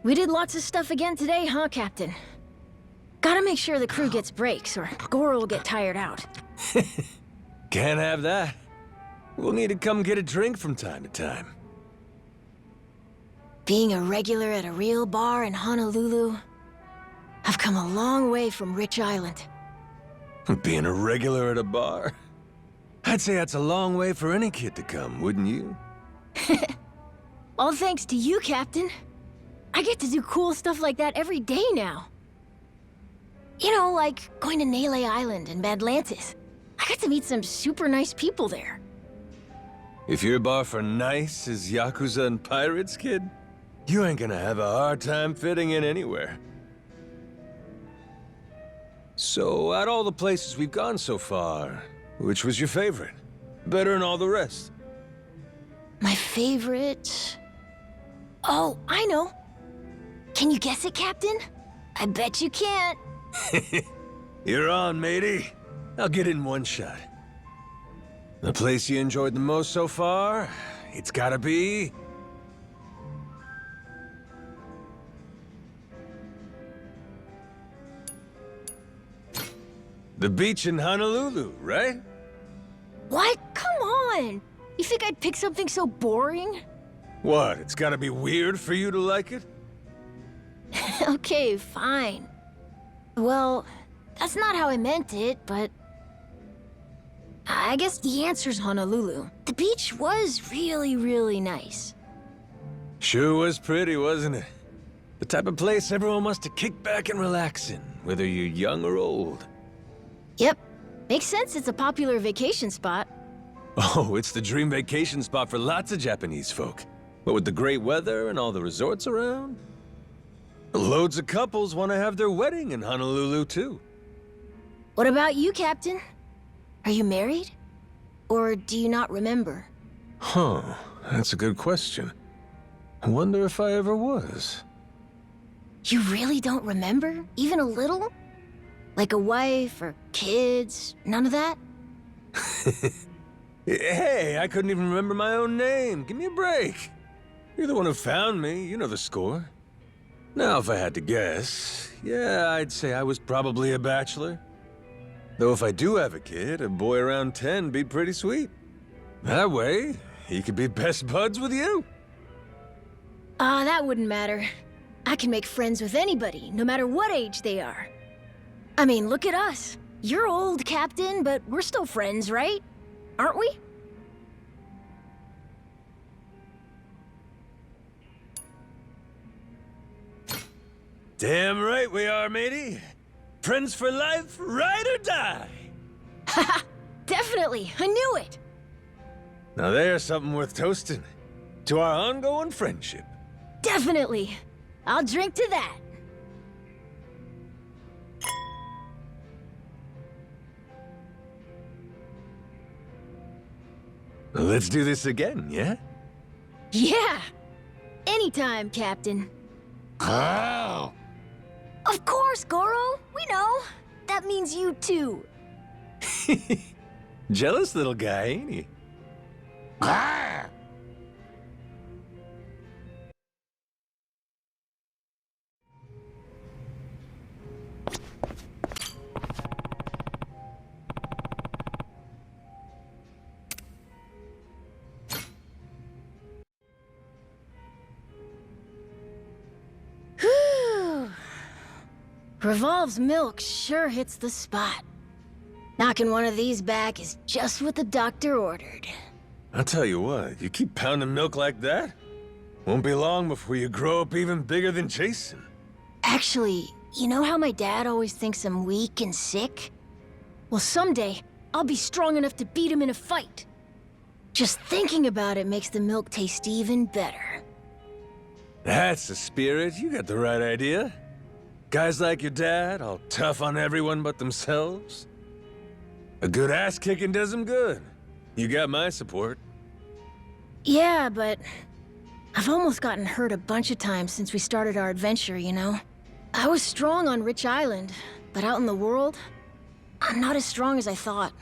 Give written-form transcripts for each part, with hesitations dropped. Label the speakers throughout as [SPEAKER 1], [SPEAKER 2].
[SPEAKER 1] We did lots of stuff again today, huh, Captain? Gotta make sure the crew gets breaks, or Goro will get tired out.
[SPEAKER 2] Can't have that. We'll need to come get a drink from time to time.
[SPEAKER 1] Being a regular at a real bar in Honolulu, I've come a long way from Rich Island.
[SPEAKER 2] Being a regular at a bar? I'd say that's a long way for any kid to come, wouldn't you?
[SPEAKER 1] All thanks to you, Captain. I get to do cool stuff like that every day now. You know, like going to Nele Island and Badlantis. I got to meet some super nice people there.
[SPEAKER 2] If your bar for nice is Yakuza and pirates, kid, you ain't gonna have a hard time fitting in anywhere. So, out of all the places we've gone so far, which was your favorite? Better than all the rest?
[SPEAKER 1] My favorite... Oh, I know. Can you guess it, Captain? I bet you can't.
[SPEAKER 2] You're on, matey. I'll get it in one shot. The place you enjoyed the most so far? It's gotta be... the beach in Honolulu, right?
[SPEAKER 1] What? Come on! You think I'd pick something so boring?
[SPEAKER 2] What, it's gotta be weird for you to like it?
[SPEAKER 1] Okay, fine. Well, that's not how I meant it, but... I guess the answer's Honolulu. The beach was really, really nice.
[SPEAKER 2] Sure was pretty, wasn't it? The type of place everyone wants to kick back and relax in, whether you're young or old.
[SPEAKER 1] Yep. Makes sense it's a popular vacation spot.
[SPEAKER 2] Oh, it's the dream vacation spot for lots of Japanese folk. But with the great weather and all the resorts around, loads of couples want to have their wedding in Honolulu, too.
[SPEAKER 1] What about you, Captain? Are you married? Or do you not remember?
[SPEAKER 2] Huh, that's a good question. I wonder if I ever was.
[SPEAKER 1] You really don't remember? Even a little? Like a wife or kids? None of that?
[SPEAKER 2] Hey, I couldn't even remember my own name. Give me a break. You're the one who found me. You know the score. Now, if I had to guess, yeah, I'd say I was probably a bachelor. Though if I do have a kid, a boy around 10'd be pretty sweet. That way, he could be best buds with you.
[SPEAKER 1] That wouldn't matter. I can make friends with anybody, no matter what age they are. I mean, look at us. You're old, Captain, but we're still friends, right? Aren't we?
[SPEAKER 2] Damn right we are, matey. Friends for life, ride or die.
[SPEAKER 1] Haha, definitely. I knew it.
[SPEAKER 2] Now there's something worth toasting. To our ongoing friendship.
[SPEAKER 1] Definitely. I'll drink to that.
[SPEAKER 2] Let's do this again, yeah?
[SPEAKER 1] Yeah. Anytime, Captain.
[SPEAKER 2] Oh!
[SPEAKER 1] Of course, Goro. We know. That means you too.
[SPEAKER 2] Jealous little guy, ain't he? Ah!
[SPEAKER 1] Whew. Revolve's milk sure hits the spot. Knocking one of these back is just what the doctor ordered.
[SPEAKER 2] I'll tell you what, you keep pounding milk like that, won't be long before you grow up even bigger than Jason.
[SPEAKER 1] Actually, you know how my dad always thinks I'm weak and sick? Well, someday, I'll be strong enough to beat him in a fight. Just thinking about it makes the milk taste even better.
[SPEAKER 2] That's the spirit, you got the right idea. Guys like your dad, all tough on everyone but themselves. A good ass-kicking does them good. You got my support.
[SPEAKER 1] Yeah, but I've almost gotten hurt a bunch of times since we started our adventure, you know? I was strong on Rich Island, but out in the world, I'm not as strong as I thought.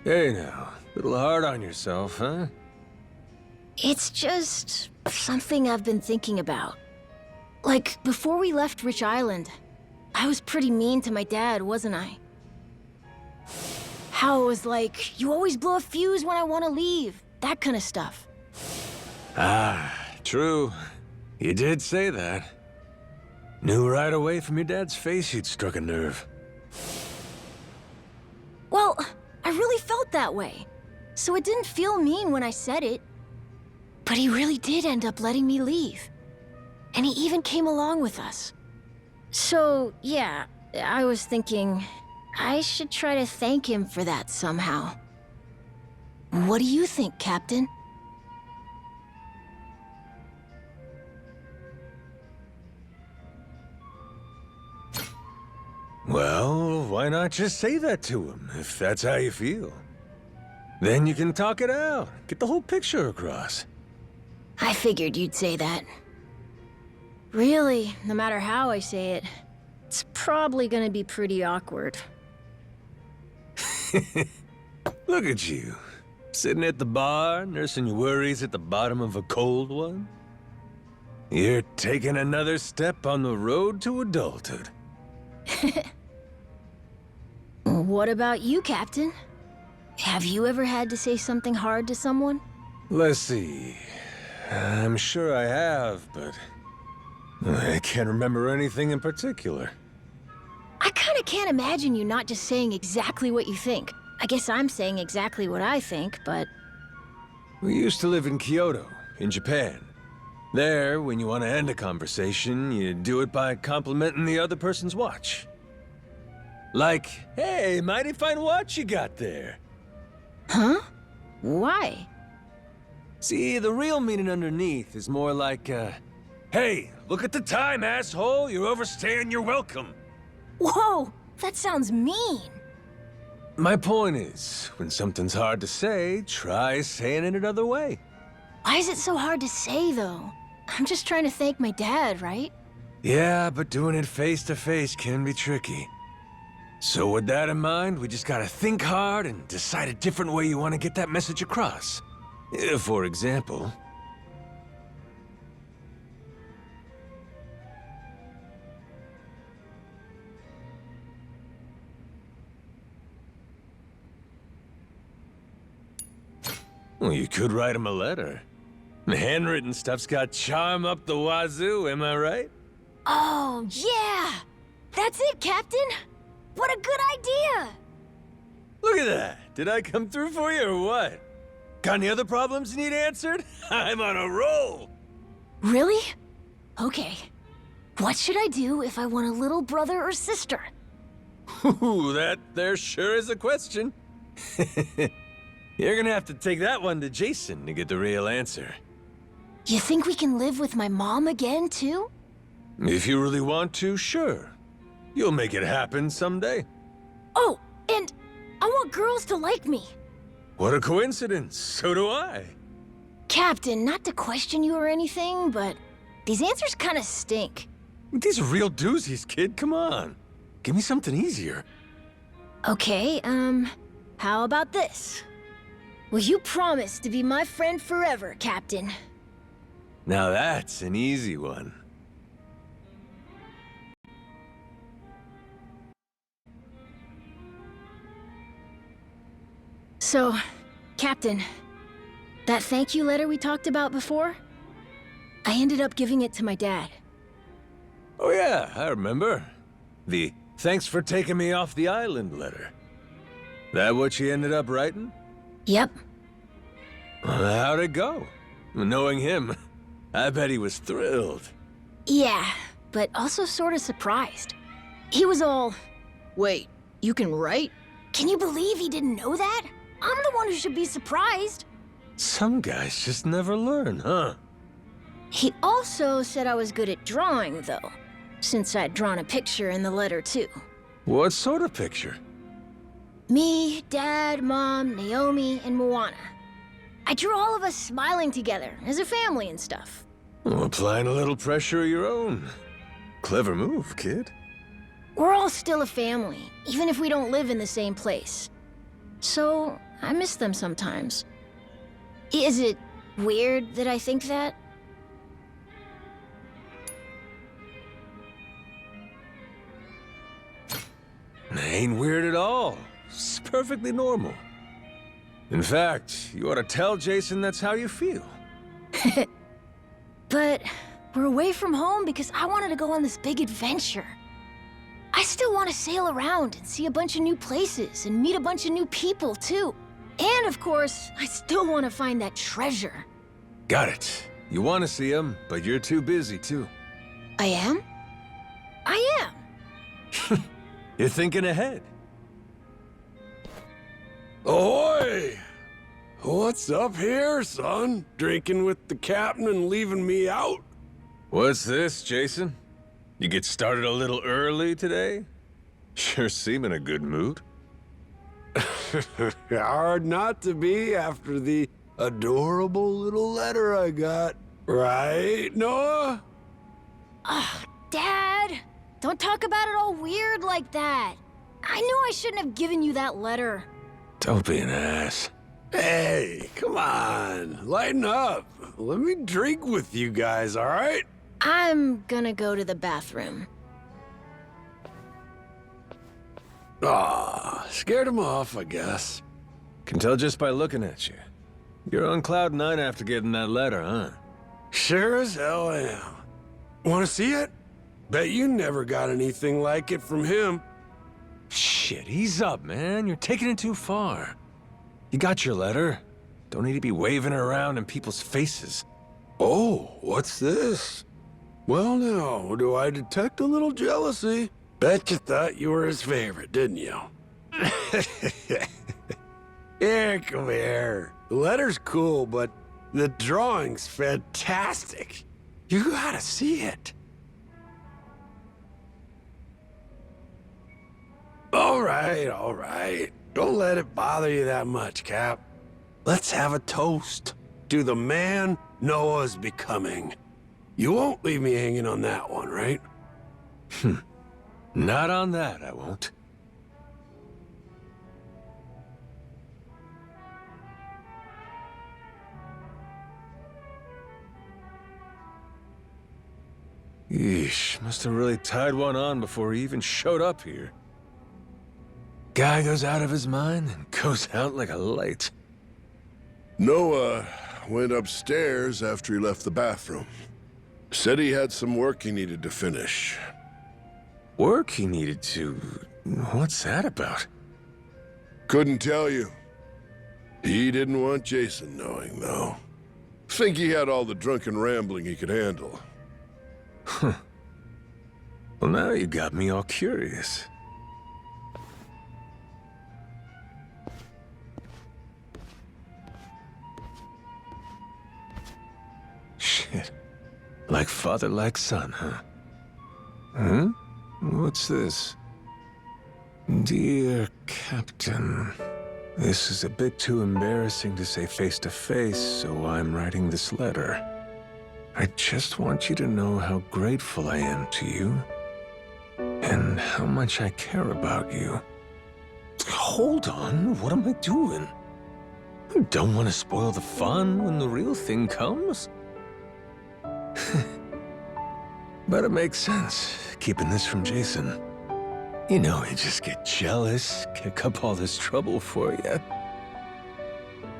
[SPEAKER 2] Hey now, a little hard on yourself, huh?
[SPEAKER 1] It's just something I've been thinking about. Like, before we left Rich Island, I was pretty mean to my dad, wasn't I? How it was like, you always blow a fuse when I want to leave. That kind of stuff.
[SPEAKER 2] Ah, true. You did say that. Knew right away from your dad's face you'd struck a nerve.
[SPEAKER 1] Well, I really felt that way. So it didn't feel mean when I said it. But he really did end up letting me leave. And he even came along with us. So, yeah, I was thinking I should try to thank him for that somehow. What do you think, Captain?
[SPEAKER 2] Well, why not just say that to him, if that's how you feel? Then you can talk it out, get the whole picture across.
[SPEAKER 1] I figured you'd say that. Really, no matter how I say it, it's probably gonna be pretty awkward.
[SPEAKER 2] Look at you, sitting at the bar, nursing your worries at the bottom of a cold one. You're taking another step on the road to adulthood.
[SPEAKER 1] What about you, Captain? Have you ever had to say something hard to someone?
[SPEAKER 2] Let's see. I'm sure I have, but I can't remember anything in particular.
[SPEAKER 1] I kinda can't imagine you not just saying exactly what you think. I guess I'm saying exactly what I think, but...
[SPEAKER 2] We used to live in Kyoto, in Japan. There, when you want to end a conversation, you do it by complimenting the other person's watch. Like, hey, mighty fine watch you got there.
[SPEAKER 1] Huh? Why?
[SPEAKER 2] See, the real meaning underneath is more like, hey, look at the time, asshole! You're overstaying your welcome!
[SPEAKER 1] Whoa! That sounds mean!
[SPEAKER 2] My point is, when something's hard to say, try saying it another way.
[SPEAKER 1] Why is it so hard to say, though? I'm just trying to thank my dad, right?
[SPEAKER 2] Yeah, but doing it face to face can be tricky. So with that in mind, we just gotta think hard and decide a different way you want to get that message across. For example... Well, you could write him a letter. The handwritten stuff's got charm up the wazoo, am I right?
[SPEAKER 1] Oh, yeah! That's it, Captain! What a good idea!
[SPEAKER 2] Look at that! Did I come through for you or what? Got any other problems you need answered? I'm on a roll!
[SPEAKER 1] Really? Okay. What should I do if I want a little brother or sister?
[SPEAKER 2] Ooh, that there sure is a question. You're gonna have to take that one to Jason to get the real answer.
[SPEAKER 1] You think we can live with my mom again, too?
[SPEAKER 2] If you really want to, sure. You'll make it happen someday.
[SPEAKER 1] Oh, and I want girls to like me.
[SPEAKER 2] What a coincidence. So do I.
[SPEAKER 1] Captain, not to question you or anything, but these answers kind of stink.
[SPEAKER 2] These are real doozies, kid. Come on. Give me something easier.
[SPEAKER 1] Okay, how about this? Will you promise to be my friend forever, Captain?
[SPEAKER 2] Now that's an easy one.
[SPEAKER 1] So, Captain, that thank you letter we talked about before? I ended up giving it to my dad.
[SPEAKER 2] Oh yeah, I remember. The thanks for taking me off the island letter. That what you ended up writing?
[SPEAKER 1] Yep.
[SPEAKER 2] How'd it go? Knowing him, I bet he was thrilled.
[SPEAKER 1] Yeah, but also sort of surprised. He was all, "Wait, you can write?" Can you believe he didn't know that? I'm the one who should be surprised.
[SPEAKER 2] Some guys just never learn, huh?
[SPEAKER 1] He also said I was good at drawing, though, since I'd drawn a picture in the letter, too.
[SPEAKER 2] What sort of picture?
[SPEAKER 1] Me, Dad, Mom, Naomi, and Moana. I drew all of us smiling together, as a family and stuff.
[SPEAKER 2] Well, applying a little pressure of your own. Clever move, kid.
[SPEAKER 1] We're all still a family, even if we don't live in the same place. So, I miss them sometimes. Is it weird that I think that?
[SPEAKER 2] ain't weird at all. It's perfectly normal. In fact, you ought to tell Jason that's how you feel.
[SPEAKER 1] But we're away from home because I wanted to go on this big adventure. I still want to sail around and see a bunch of new places and meet a bunch of new people, too. And of course, I still want to find that treasure.
[SPEAKER 2] Got it. You want to see him, but you're too busy, too.
[SPEAKER 1] I am? I am.
[SPEAKER 2] You're thinking ahead.
[SPEAKER 3] Ahoy! What's up here, son? Drinking with the captain and leaving me out?
[SPEAKER 2] What's this, Jason? You get started a little early today? Sure seem in a good mood.
[SPEAKER 3] Hard not to be after the adorable little letter I got. Right, Noah?
[SPEAKER 1] Ugh, Dad! Don't talk about it all weird like that. I knew I shouldn't have given you that letter.
[SPEAKER 2] Don't be an ass.
[SPEAKER 3] Hey, come on. Lighten up. Let me drink with you guys, all right?
[SPEAKER 1] I'm gonna go to the bathroom.
[SPEAKER 3] Aw, scared him off, I guess.
[SPEAKER 2] Can tell just by looking at you. You're on cloud nine after getting that letter, huh?
[SPEAKER 3] Sure as hell am. Want to see it? Bet you never got anything like it from him.
[SPEAKER 2] Shit, ease up, man. You're taking it too far. You got your letter. Don't need to be waving it around in people's faces.
[SPEAKER 3] Oh, what's this? Well, now, do I detect a little jealousy? Bet you thought you were his favorite, didn't you? Here, come here. The letter's cool, but the drawing's fantastic. You gotta see it. All right. Don't let it bother you that much, Cap. Let's have a toast to the man Noah's becoming. You won't leave me hanging on that one, right?
[SPEAKER 2] Not on that, I won't. Yeesh, must have really tied one on before he even showed up here. Guy goes out of his mind and goes out like a light.
[SPEAKER 4] Noah went upstairs after he left the bathroom. Said he had some work he needed to finish.
[SPEAKER 2] Work he needed to... What's that about?
[SPEAKER 4] Couldn't tell you. He didn't want Jason knowing, though. Think he had all the drunken rambling he could handle.
[SPEAKER 2] Huh. Well, now you got me all curious. Shit. Like father, like son, huh? Huh? What's this? Dear Captain, this is a bit too embarrassing to say face to face, so I'm writing this letter. I just want you to know how grateful I am to you, and how much I care about you. Hold on, what am I doing? I don't want to spoil the fun when the real thing comes. But it makes sense, keeping this from Jason. You know, he'd just get jealous, kick up all this trouble for you.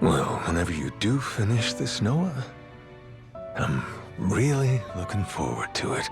[SPEAKER 2] Well, whenever you do finish this, Noah, I'm really looking forward to it.